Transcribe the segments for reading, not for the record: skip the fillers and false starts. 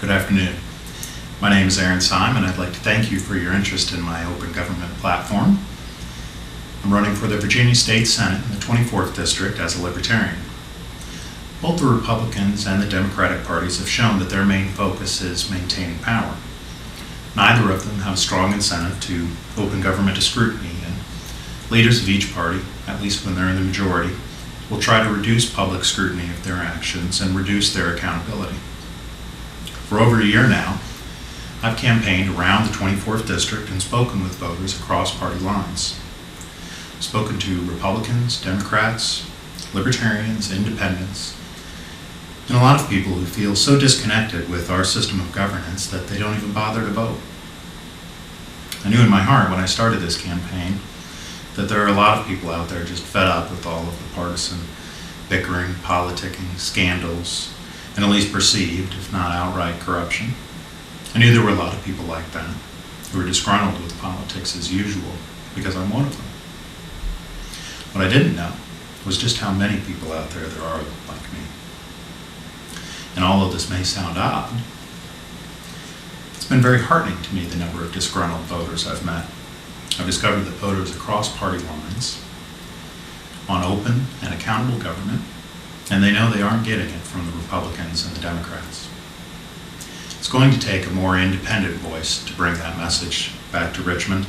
Good afternoon. My name is Arin Sime, and I'd like to thank you for your interest in my open government platform. I'm running for the Virginia State Senate in the 24th District as a Libertarian. Both the Republicans and the Democratic parties have shown that their main focus is maintaining power. Neither of them have a strong incentive to open government to scrutiny, and leaders of each party, at least when they're in the majority, will try to reduce public scrutiny of their actions and reduce their accountability. For over a year now, I've campaigned around the 24th District and spoken with voters across party lines. Spoken to Republicans, Democrats, Libertarians, Independents, and a lot of people who feel so disconnected with our system of governance that they don't even bother to vote. I knew in my heart when I started this campaign that there are a lot of people out there just fed up with all of the partisan bickering, politicking, scandals, and at least perceived, if not outright, corruption. I knew there were a lot of people like that who were disgruntled with politics as usual, because I'm one of them. What I didn't know was just how many people out there are like me. And although this may sound odd, it's been very heartening to me the number of disgruntled voters I've met. I've discovered that voters across party lines want open and accountable government, and they know they aren't getting it from the Republicans and the Democrats. It's going to take a more independent voice to bring that message back to Richmond.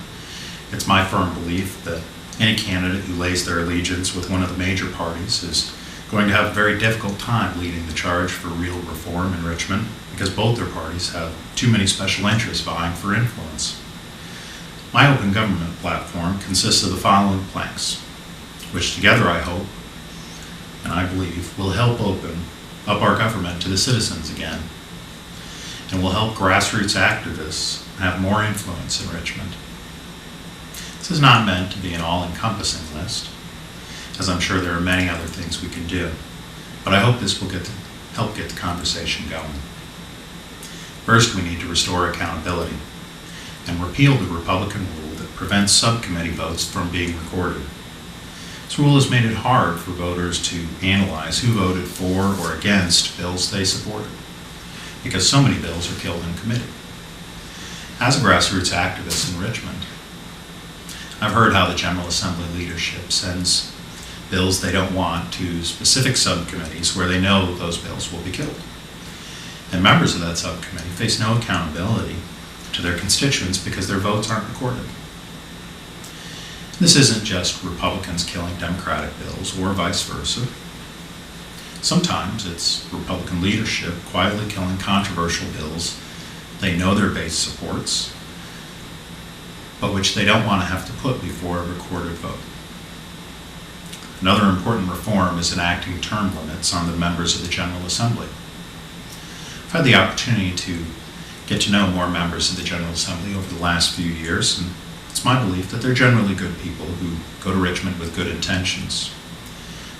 It's my firm belief that any candidate who lays their allegiance with one of the major parties is going to have a very difficult time leading the charge for real reform in Richmond, because both their parties have too many special interests vying for influence. My open government platform consists of the following planks, which together I hope, and I believe, will help open up our government to the citizens again, and will help grassroots activists have more influence in Richmond. This is not meant to be an all-encompassing list, as I'm sure there are many other things we can do, but I hope this will help get the conversation going. First, we need to restore accountability and repeal the Republican rule that prevents subcommittee votes from being recorded. This rule has made it hard for voters to analyze who voted for or against bills they supported, because so many bills are killed in committee. As a grassroots activist in Richmond, I've heard how the General Assembly leadership sends bills they don't want to specific subcommittees where they know those bills will be killed. And members of that subcommittee face no accountability to their constituents because their votes aren't recorded. This isn't just Republicans killing Democratic bills or vice versa. Sometimes it's Republican leadership quietly killing controversial bills they know their base supports, but which they don't want to have to put before a recorded vote. Another important reform is enacting term limits on the members of the General Assembly. I've had the opportunity to get to know more members of the General Assembly over the last few years, and it's my belief that they're generally good people who go to Richmond with good intentions.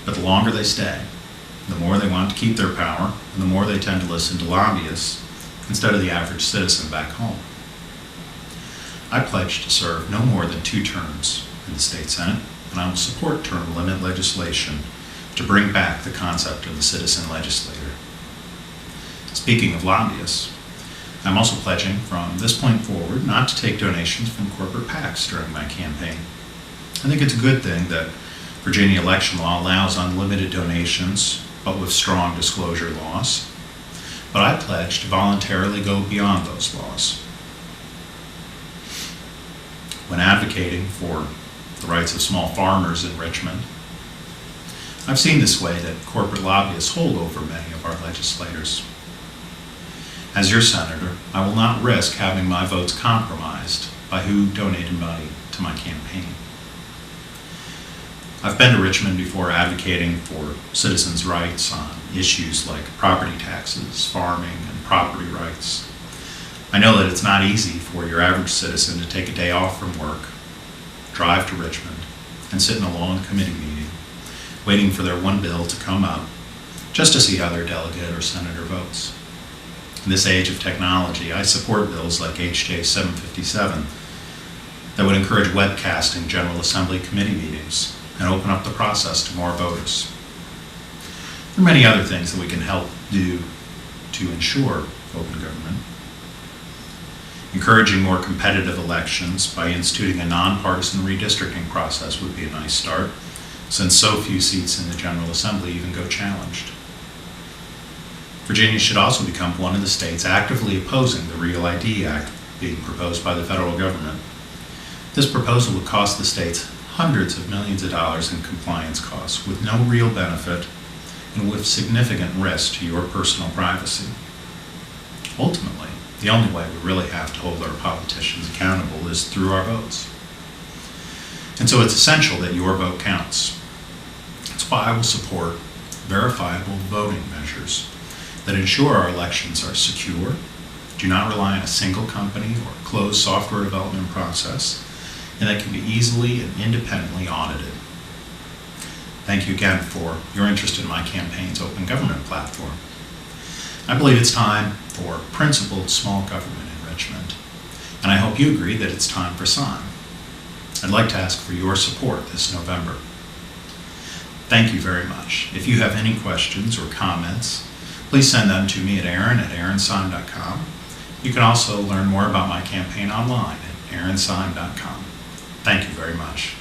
But the longer they stay, the more they want to keep their power, and the more they tend to listen to lobbyists instead of the average citizen back home. I pledge to serve no more than 2 terms in the State Senate, and I will support term limit legislation to bring back the concept of the citizen legislator. Speaking of lobbyists, I'm also pledging from this point forward not to take donations from corporate PACs during my campaign. I think it's a good thing that Virginia election law allows unlimited donations, but with strong disclosure laws. But I pledge to voluntarily go beyond those laws. When advocating for the rights of small farmers in Richmond, I've seen this way that corporate lobbyists hold over many of our legislators. As your senator, I will not risk having my votes compromised by who donated money to my campaign. I've been to Richmond before advocating for citizens' rights on issues like property taxes, farming, and property rights. I know that it's not easy for your average citizen to take a day off from work, drive to Richmond, and sit in a long committee meeting, waiting for their one bill to come up, just to see how their delegate or senator votes. In this age of technology, I support bills like H.J. 757 that would encourage webcasting General Assembly committee meetings and open up the process to more voters. There are many other things that we can help do to to ensure open government. Encouraging more competitive elections by instituting a nonpartisan redistricting process would be a nice start, since so few seats in the General Assembly even go challenged. Virginia should also become one of the states actively opposing the REAL ID Act being proposed by the federal government. This proposal would cost the states hundreds of millions of dollars in compliance costs with no real benefit and with significant risk to your personal privacy. Ultimately, the only way we really have to hold our politicians accountable is through our votes. And so it's essential that your vote counts. That's why I will support verifiable voting measures that ensure our elections are secure, do not rely on a single company or a closed software development process, and that can be easily and independently audited. Thank you again for your interest in my campaign's open government platform. I believe it's time for principled small government enrichment, and I hope you agree that it's time for Sime. I'd like to ask for your support this November. Thank you very much. If you have any questions or comments, please send them to me at Arin@arinsime.com. You can also learn more about my campaign online at arinsime.com. Thank you very much.